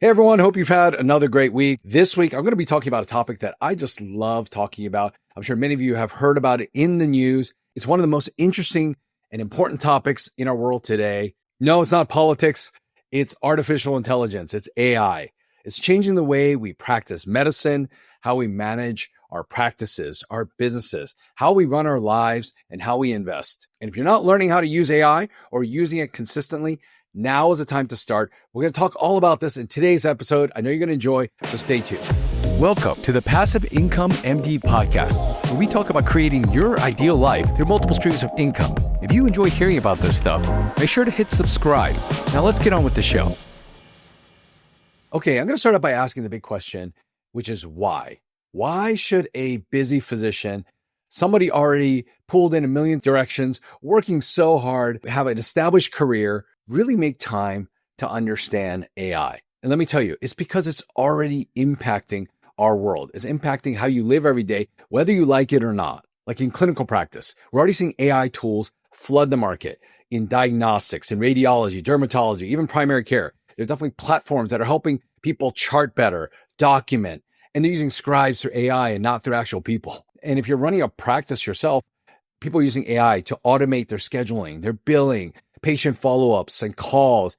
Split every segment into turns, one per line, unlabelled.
Hey everyone, hope you've had another great week. This week, I'm going to be talking about a topic that I just love talking about. I'm sure many of you have heard about it in the news. It's one of the most interesting and important topics in our world today. No, it's not politics. It's artificial intelligence. It's AI. It's changing the way we practice medicine, how we manage our practices, our businesses, how we run our lives, and how we invest. And if you're not learning how to use AI or using it consistently, now is the time to start. We're going to talk all about this in today's episode. I know you're going to enjoy, so stay tuned. Welcome to the Passive Income MD podcast, where we talk about creating your ideal life through multiple streams of income. If you enjoy hearing about this stuff, make sure to hit subscribe. Now let's get on with the show. Okay, I'm going to start out by asking the big question, which is why? Why should a busy physician, somebody already pulled in a million directions, working so hard, have an established career, really make time to understand AI? And let me tell you, it's because it's already impacting our world. It's impacting how you live every day, whether you like it or not. Like in clinical practice, we're already seeing AI tools flood the market in diagnostics, in radiology, dermatology, even primary care. There's definitely platforms that are helping people chart better, document, and they're using scribes through AI and not through actual people. And if you're running a practice yourself, people are using AI to automate their scheduling, their billing, patient follow-ups and calls,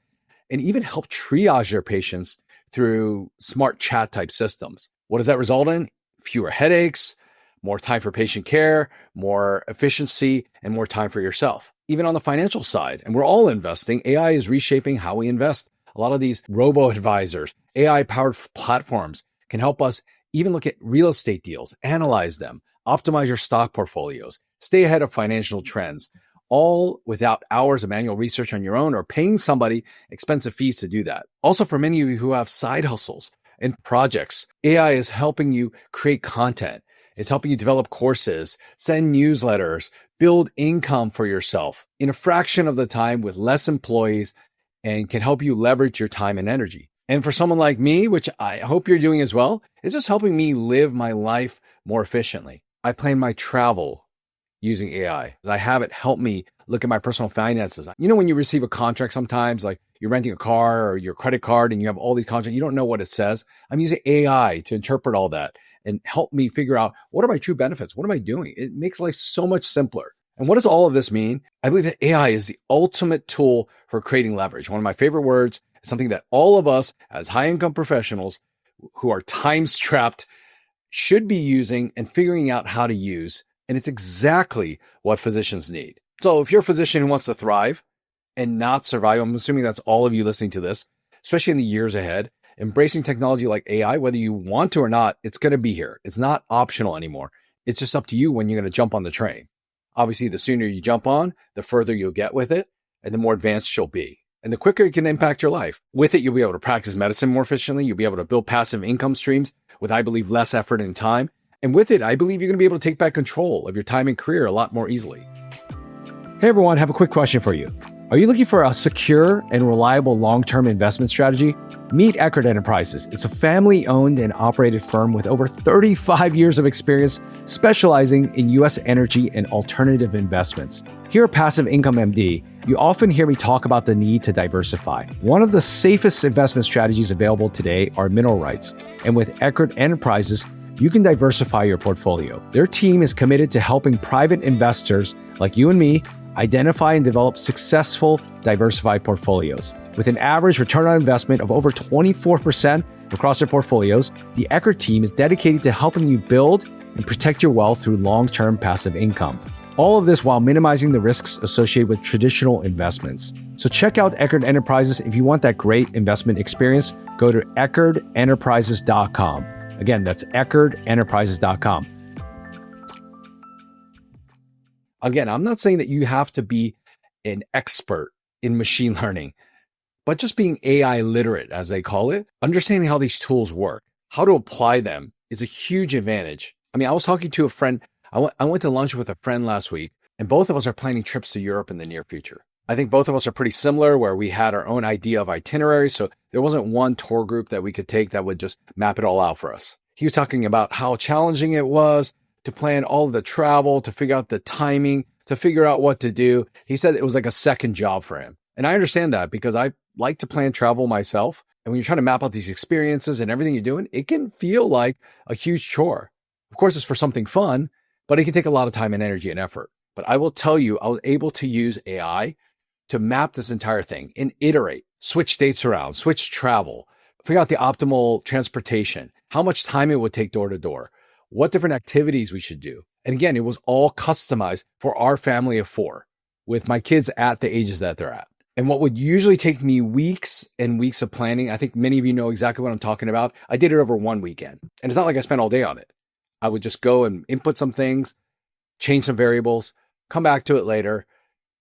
and even help triage their patients through smart chat type systems. What does that result in? Fewer headaches, more time for patient care, more efficiency, and more time for yourself. Even on the financial side, and we're all investing, AI is reshaping how we invest. A lot of these robo-advisors, AI-powered platforms can help us even look at real estate deals, analyze them, optimize your stock portfolios, stay ahead of financial trends, all without hours of manual research on your own or paying somebody expensive fees to do that. Also, for many of you who have side hustles and projects, AI is helping you create content. It's helping you develop courses, send newsletters, build income for yourself in a fraction of the time with less employees, and can help you leverage your time and energy. And for someone like me, which I hope you're doing as well, it's just helping me live my life more efficiently. I plan my travel using AI. I have it help me look at my personal finances. You know, when you receive a contract sometimes, like you're renting a car or your credit card and you have all these contracts, you don't know what it says. I'm using AI to interpret all that and help me figure out what are my true benefits? What am I doing? It makes life so much simpler. And what does all of this mean? I believe that AI is the ultimate tool for creating leverage. One of my favorite words is something that all of us as high income professionals who are time strapped should be using and figuring out how to use. And it's exactly what physicians need. So if you're a physician who wants to thrive and not survive, I'm assuming that's all of you listening to this, especially in the years ahead, embracing technology like AI, whether you want to or not, it's going to be here. It's not optional anymore. It's just up to you when you're going to jump on the train. Obviously, the sooner you jump on, the further you'll get with it and the more advanced you'll be. And the quicker it can impact your life. With it, you'll be able to practice medicine more efficiently. You'll be able to build passive income streams with, I believe, less effort and time. And with it, I believe you're going to be able to take back control of your time and career a lot more easily. Hey everyone, I have a quick question for you. Are you looking for a secure and reliable long-term investment strategy? Meet Eckert Enterprises. It's a family-owned and operated firm with over 35 years of experience specializing in U.S. energy and alternative investments. Here at Passive Income MD, you often hear me talk about the need to diversify. One of the safest investment strategies available today are mineral rights. And with Eckert Enterprises, you can diversify your portfolio. Their team is committed to helping private investors like you and me identify and develop successful, diversified portfolios. With an average return on investment of over 24% across their portfolios, the Eckert team is dedicated to helping you build and protect your wealth through long-term passive income. All of this while minimizing the risks associated with traditional investments. So check out Eckert Enterprises. If you want that great investment experience, go to EckertEnterprises.com. Again, that's EckertEnterprises.com. Again, I'm not saying that you have to be an expert in machine learning, but just being AI literate, as they call it, understanding how these tools work, how to apply them is a huge advantage. I mean, I was talking to a friend. I went to lunch with a friend last week, and both of us are planning trips to Europe in the near future. I think both of us are pretty similar where we had our own idea of itineraries. So there wasn't one tour group that we could take that would just map it all out for us. He was talking about how challenging it was to plan all of the travel, to figure out the timing, to figure out what to do. He said it was like a second job for him. And I understand that because I like to plan travel myself. And when you're trying to map out these experiences and everything you're doing, it can feel like a huge chore. Of course, it's for something fun, but it can take a lot of time and energy and effort. But I will tell you, I was able to use AI to map this entire thing and iterate, switch dates around, switch travel, figure out the optimal transportation, how much time it would take door to door, what different activities we should do. And again, it was all customized for our family of 4 with my kids at the ages that they're at. And what would usually take me weeks and weeks of planning, I think many of you know exactly what I'm talking about. I did it over one weekend. And it's not like I spent all day on it. I would just go and input some things, change some variables, come back to it later,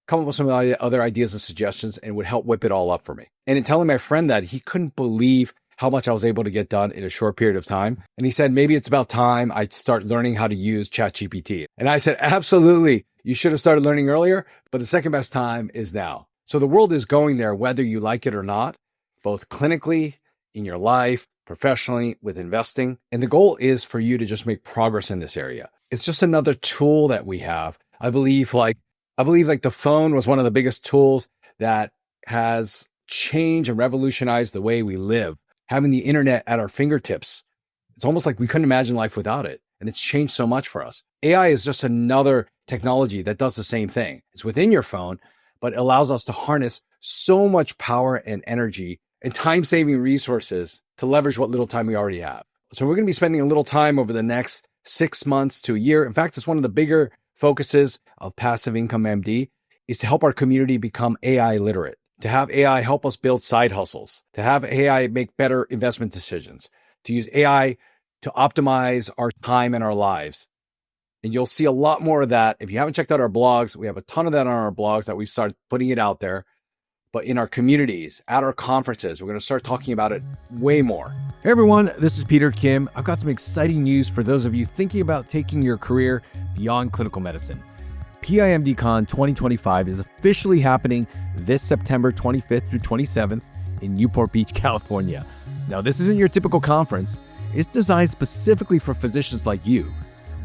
come up with some other ideas and suggestions, and would help whip it all up for me. And in telling my friend that, he couldn't believe how much I was able to get done in a short period of time. And he said, maybe it's about time I start learning how to use ChatGPT. And I said, absolutely. You should have started learning earlier, but the second best time is now. So the world is going there, whether you like it or not, both clinically, in your life, professionally, with investing. And the goal is for you to just make progress in this area. It's just another tool that we have. I believe like the phone was one of the biggest tools that has changed and revolutionized the way we live. Having the internet at our fingertips, it's almost like we couldn't imagine life without it. And it's changed so much for us. AI is just another technology that does the same thing. It's within your phone, but it allows us to harness so much power and energy and time-saving resources to leverage what little time we already have. So we're going to be spending a little time over the next 6 months to a year. In fact, it's one of the bigger focuses of Passive Income MD is to help our community become AI literate, to have AI help us build side hustles, to have AI make better investment decisions, to use AI to optimize our time and our lives. And you'll see a lot more of that. If you haven't checked out our blogs, we have a ton of that on our blogs that we've started putting it out there. But in our communities, at our conferences, we're going to start talking about it way more. Hey everyone, this is Peter Kim. I've got some exciting news for those of you thinking about taking your career beyond clinical medicine. PIMDCon 2025 is officially happening this September 25th through 27th in Newport Beach, California. Now, this isn't your typical conference. It's designed specifically for physicians like you,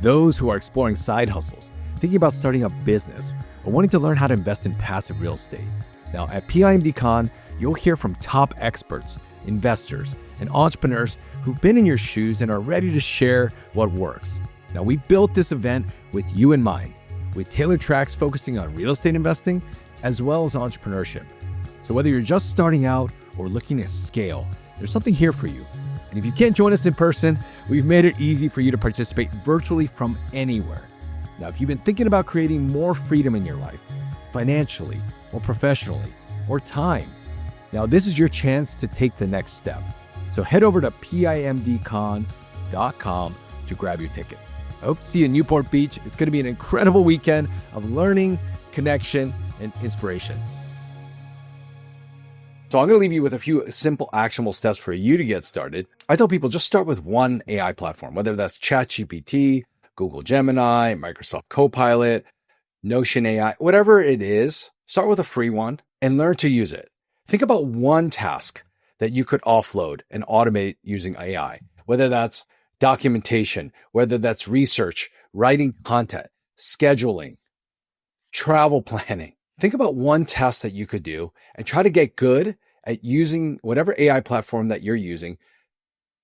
those who are exploring side hustles, thinking about starting a business, or wanting to learn how to invest in passive real estate. Now, at PIMDCon, you'll hear from top experts, investors, and entrepreneurs who've been in your shoes and are ready to share what works. Now, we built this event with you in mind, with tailored tracks focusing on real estate investing as well as entrepreneurship. So whether you're just starting out or looking to scale, there's something here for you. And if you can't join us in person, we've made it easy for you to participate virtually from anywhere. Now, if you've been thinking about creating more freedom in your life, financially or professionally or time, now this is your chance to take the next step. So head over to PIMDCon.com to grab your ticket. I hope to see you in Newport Beach. It's going to be an incredible weekend of learning, connection, and inspiration. So I'm going to leave you with a few simple actionable steps for you to get started. I tell people just start with one AI platform, whether that's ChatGPT, Google Gemini, Microsoft Copilot, Notion AI, whatever it is, start with a free one and learn to use it. Think about one task that you could offload and automate using AI, whether that's documentation, whether that's research, writing content, scheduling, travel planning. Think about one task that you could do and try to get good at using whatever AI platform that you're using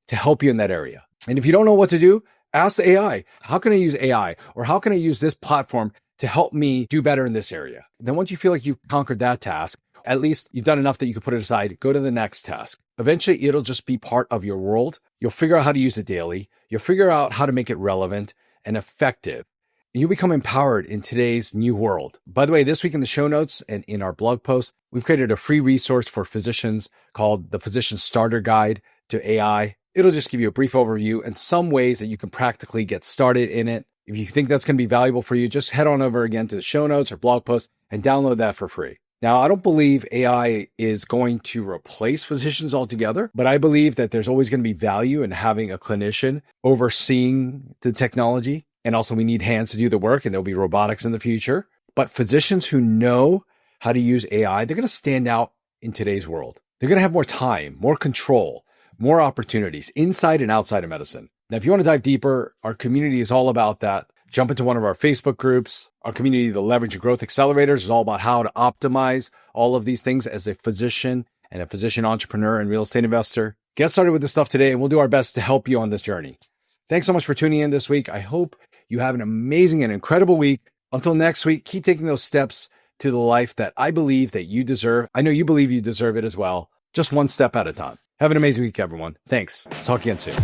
to help you in that area. And if you don't know what to do, ask the AI, how can I use AI? Or how can I use this platform to help me do better in this area? Then once you feel like you've conquered that task, at least you've done enough that you can put it aside, go to the next task. Eventually, it'll just be part of your world. You'll figure out how to use it daily. You'll figure out how to make it relevant and effective. And you'll become empowered in today's new world. By the way, this week in the show notes and in our blog post, we've created a free resource for physicians called the Physician Starter Guide to AI. It'll just give you a brief overview and some ways that you can practically get started in it. If you think that's going to be valuable for you, just head on over again to the show notes or blog post and download that for free. Now, I don't believe AI is going to replace physicians altogether, but I believe that there's always going to be value in having a clinician overseeing the technology. And also we need hands to do the work, and there'll be robotics in the future. But physicians who know how to use AI, they're going to stand out in today's world. They're going to have more time, more control, more opportunities inside and outside of medicine. Now, if you want to dive deeper, our community is all about that. Jump into one of our Facebook groups. Our community, the Leverage and Growth Accelerators, is all about how to optimize all of these things as a physician and a physician entrepreneur and real estate investor. Get started with this stuff today, and we'll do our best to help you on this journey. Thanks so much for tuning in this week. I hope you have an amazing and incredible week. Until next week, keep taking those steps to the life that I believe that you deserve. I know you believe you deserve it as well. Just one step at a time. Have an amazing week, everyone. Thanks. Talk again soon.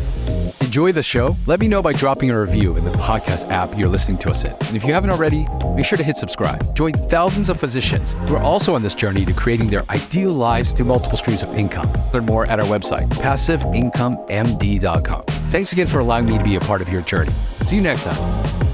Enjoy the show? Let me know by dropping a review in the podcast app you're listening to us in. And if you haven't already, make sure to hit subscribe. Join thousands of physicians who are also on this journey to creating their ideal lives through multiple streams of income. Learn more at our website, passiveincomemd.com. Thanks again for allowing me to be a part of your journey. See you next time.